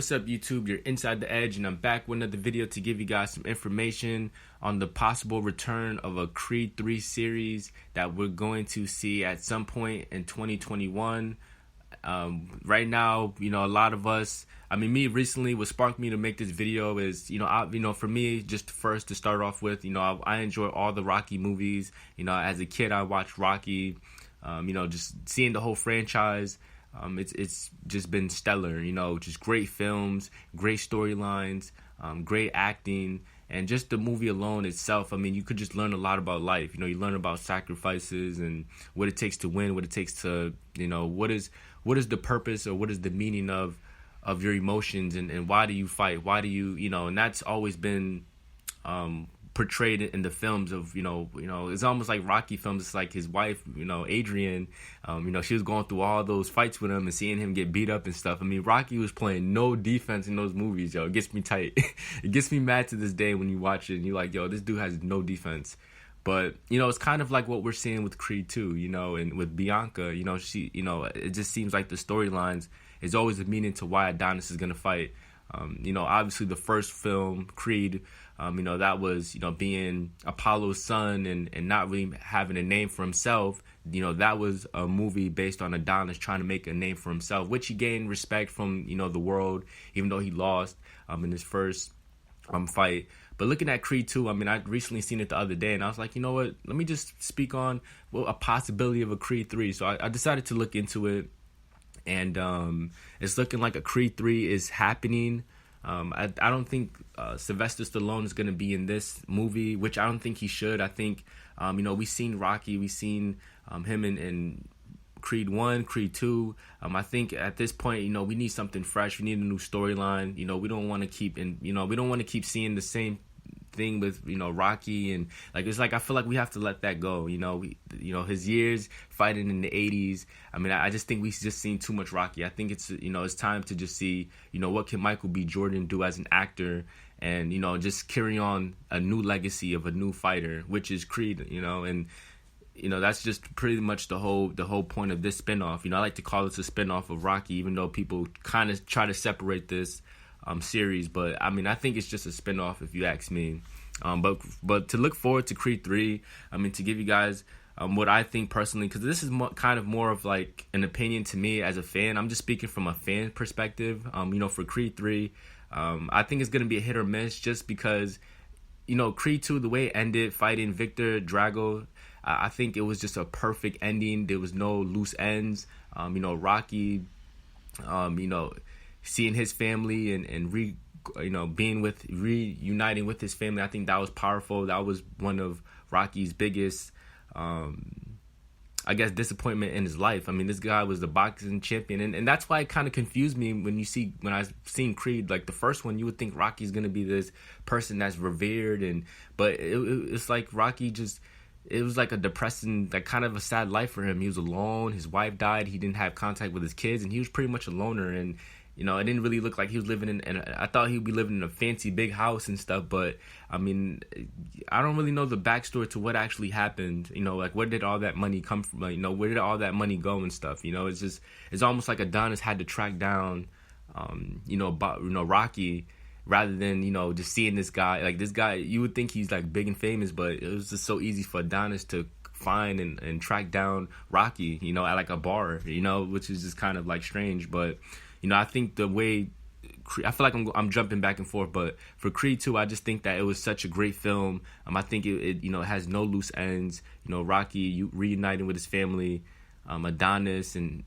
What's up, YouTube? You're Inside the Edge, and I'm back with another video to give you guys some information on the possible return of a Creed 3 series that we're going to see at some point in 2021. Right now, a lot of us, me recently, what sparked me to make this video is, for me, just first to start off with, I enjoy all the Rocky movies. As a kid, I watched Rocky, just seeing the whole franchise. It's just been stellar, just great films, great storylines, great acting, and just the movie alone itself. You could just learn a lot about life. You learn about sacrifices and what it takes to win, what it takes to, what is the purpose or what is the meaning of your emotions, and why do you fight? Why do you, and that's always been portrayed in the films of, it's almost like Rocky films. It's like his wife, Adrian, she was going through all those fights with him and seeing him get beat up and stuff. Rocky was playing no defense in those movies, yo. It gets me tight. It gets me mad to this day when you watch it and you're like, yo, this dude has no defense. But, it's kind of like what we're seeing with Creed 2, and with Bianca, she, it just seems like the storylines is always a meaning to why Adonis is going to fight. Obviously the first film, Creed, that was, being Apollo's son and not really having a name for himself. That was a movie based on Adonis trying to make a name for himself, which he gained respect from, the world, even though he lost in his first fight. But looking at Creed 2, I recently seen it the other day, and I was like, you know what? Let me just speak on a possibility of a Creed 3. So I decided to look into it, and it's looking like a Creed 3 is happening. I don't think Sylvester Stallone is going to be in this movie, which I don't think he should. I think, we've seen Rocky, we've seen him in Creed 1, Creed 2. I think at this point, we need something fresh. We need a new storyline. We don't want to keep seeing the same thing with Rocky, and it's like I feel like we have to let that go. His years fighting in the 80s. I just think we just seen too much Rocky. I think it's it's time to just see what can Michael B. Jordan do as an actor, and just carry on a new legacy of a new fighter, which is Creed. And that's just pretty much the whole point of this spinoff. I like to call it a spinoff of Rocky, even though people kind of try to separate this series, but I think it's just a spinoff if you ask me. But to look forward to Creed 3, to give you guys what I think personally, because this is kind of more of like an opinion to me as a fan. I'm just speaking from a fan perspective. For Creed 3, I think it's gonna be a hit or miss, just because Creed 2, the way it ended, fighting Victor Drago, I think it was just a perfect ending. There was no loose ends. Rocky, seeing his family and reuniting with his family, I think that was powerful. That was one of Rocky's biggest, disappointment in his life. This guy was the boxing champion, and that's why it kind of confused me when I seen Creed, like the first one. You would think Rocky's gonna be this person that's revered, but it's like Rocky just. It was like a depressing, like kind of a sad life for him. He was alone. His wife died. He didn't have contact with his kids, and he was pretty much a loner. And it didn't really look like he was living in. I thought he would be living in a fancy big house and stuff. But I don't really know the backstory to what actually happened. Like where did all that money come from? Where did all that money go and stuff? It's almost like Adonis had to track down, Rocky. Rather than, just seeing this guy, you would think he's like big and famous, but it was just so easy for Adonis to find and track down Rocky, at like a bar, which is just kind of like strange. But, I think the way, I feel like I'm jumping back and forth, but for Creed 2, I just think that it was such a great film. I think it has no loose ends. Rocky reuniting with his family, Adonis and,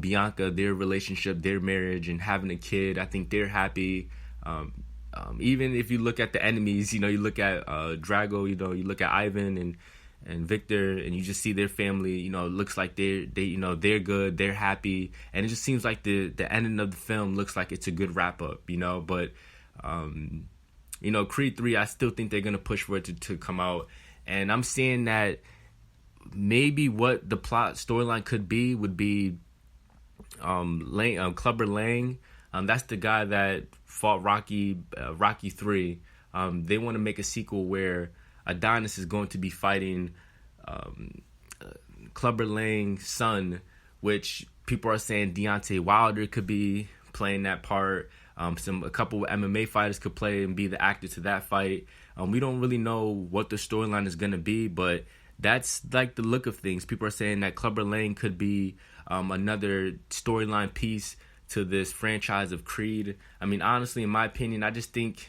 Bianca, their relationship, their marriage, and having a kid. I think they're happy. Even if you look at the enemies, you look at Drago, you look at Ivan and Victor, and you just see their family. It looks like they're good, they're happy, and it just seems like the ending of the film looks like it's a good wrap up. But Creed 3, I still think they're gonna push for it to come out, and I'm saying that maybe what the plot storyline could be would be Clubber Lang. That's the guy that fought Rocky 3. They want to make a sequel where Adonis is going to be fighting Clubber Lang's son, which people are saying Deontay Wilder could be playing that part. A couple of MMA fighters could play and be the actor to that fight. We don't really know what the storyline is going to be, but that's like the look of things. People are saying that Clubber Lang could be another storyline piece to this franchise of Creed. I mean, honestly, in my opinion, I think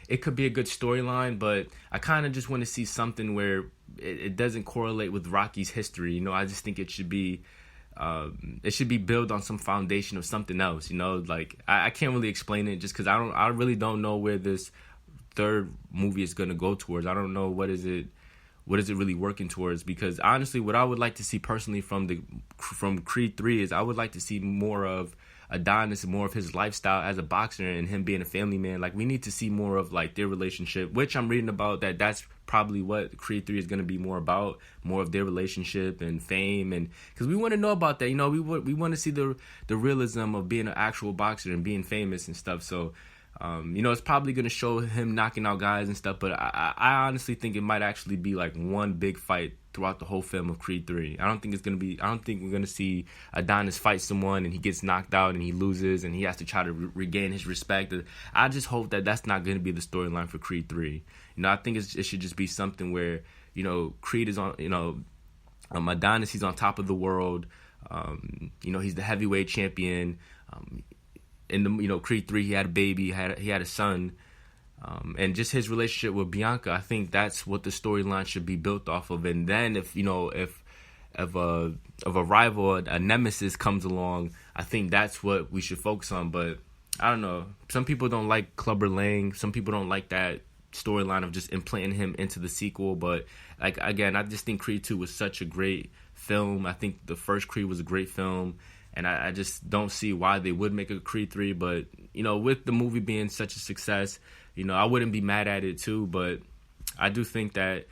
it could be a good storyline, but I kind of just want to see something where it doesn't correlate with Rocky's history. You know, I just think it should be built on some foundation of something else. You know, like I can't really explain it just because I really don't know where this third movie is going to go towards. I don't know what is it really working towards, because honestly, what I would like to see personally from Creed 3 is I would like to see more of Adonis, more of his lifestyle as a boxer and him being a family man. Like, we need to see more of like their relationship, which I'm reading about that's probably what Creed 3 is going to be more about, more of their relationship and fame, and because we want to know about that. You know, we want to see the realism of being an actual boxer and being famous and stuff. So you know, it's probably going to show him knocking out guys and stuff, but I honestly think it might actually be like one big fight throughout the whole film of Creed 3. I don't think we're going to see Adonis fight someone and he gets knocked out and he loses and he has to try to regain his respect. I just hope that that's not going to be the storyline for Creed 3. You know, I think it should just be something where, you know, Creed is on, you know, Adonis, he's on top of the world. You know, he's the heavyweight champion. In the, you know, Creed 3, he had a baby, he had a son, and just his relationship with Bianca. I think that's what the storyline should be built off of. And then if a rival, a nemesis comes along, I think that's what we should focus on. But I don't know. Some people don't like Clubber Lang. Some people don't like that storyline of just implanting him into the sequel. But like, again, I just think Creed 2 was such a great film. I think the first Creed was a great film. And I just don't see why they would make a Creed 3. But, you know, with the movie being such a success, you know, I wouldn't be mad at it too. But I do think that,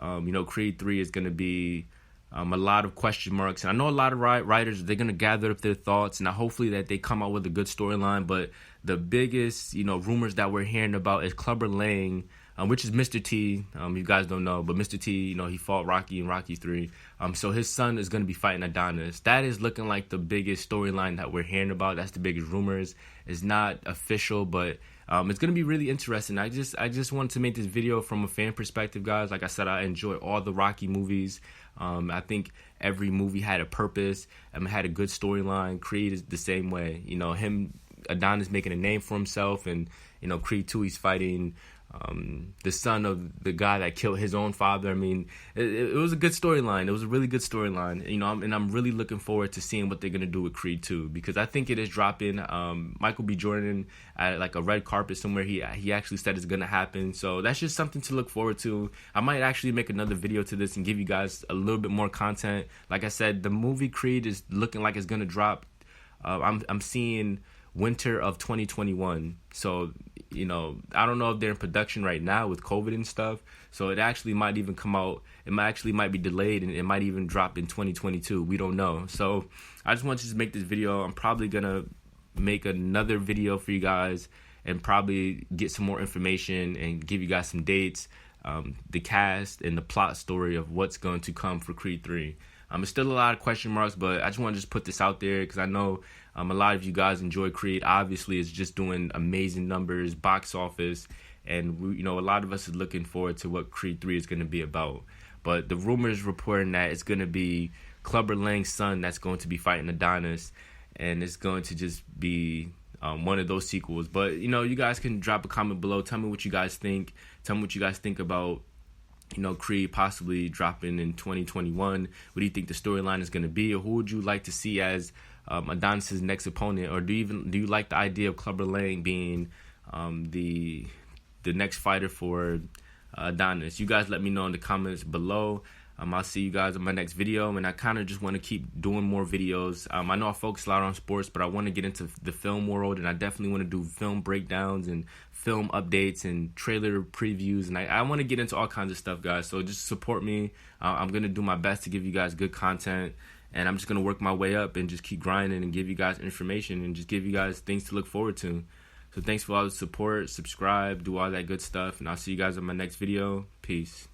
you know, Creed 3 is going to be a lot of question marks. And I know a lot of writers, they're going to gather up their thoughts. And hopefully that they come out with a good storyline. But the biggest, you know, rumors that we're hearing about is Clubber Lang, which is Mr. T. You guys don't know, but Mr. T, you know, he fought Rocky in Rocky 3. So his son is going to be fighting Adonis. That is looking like the biggest storyline that we're hearing about. That's the biggest rumors. It's not official, but it's going to be really interesting. I just wanted to make this video from a fan perspective, guys. Like I said, I enjoy all the Rocky movies. I think every movie had a purpose and had a good storyline. Creed is the same way. You know, Adonis making a name for himself, and, you know, Creed 2, he's fighting the son of the guy that killed his own father. I mean, it was a good storyline. It was a really good storyline, you know, and I'm really looking forward to seeing what they're going to do with Creed 2, because I think it is dropping. Michael B. Jordan at like a red carpet somewhere, he actually said it's going to happen. So that's just something to look forward to. I might actually make another video to this and give you guys a little bit more content. Like I said, the movie Creed is looking like it's going to drop. I'm seeing winter of 2021. So, you know, I don't know if they're in production right now with COVID and stuff. So it actually might even come out. It might be delayed, and it might even drop in 2022. We don't know. So I just wanted to make this video. I'm probably going to make another video for you guys and probably get some more information and give you guys some dates, the cast and the plot story of what's going to come for Creed 3. It's still a lot of question marks, but I just want to just put this out there because I know a lot of you guys enjoy Creed. Obviously, it's just doing amazing numbers, box office, and we, you know, a lot of us is looking forward to what Creed 3 is going to be about. But the rumors reporting that it's going to be Clubber Lang's son that's going to be fighting Adonis, and it's going to just be one of those sequels. But, you know, you guys can drop a comment below. Tell me what you guys think. Tell me what you guys think about, you know, Creed possibly dropping in 2021. What do you think the storyline is going to be, or who would you like to see as Adonis's next opponent? Or do you like the idea of Clubber Lang being the next fighter for Adonis? You guys let me know in the comments below. I'll see you guys in my next video, and I kind of just want to keep doing more videos. I know I focus a lot on sports, but I want to get into the film world, and I definitely want to do film breakdowns and film updates and trailer previews, and I want to get into all kinds of stuff, guys. So just support me. I'm going to do my best to give you guys good content, and I'm just going to work my way up and just keep grinding and give you guys information and just give you guys things to look forward to. So thanks for all the support. Subscribe, do all that good stuff, and I'll see you guys in my next video. Peace.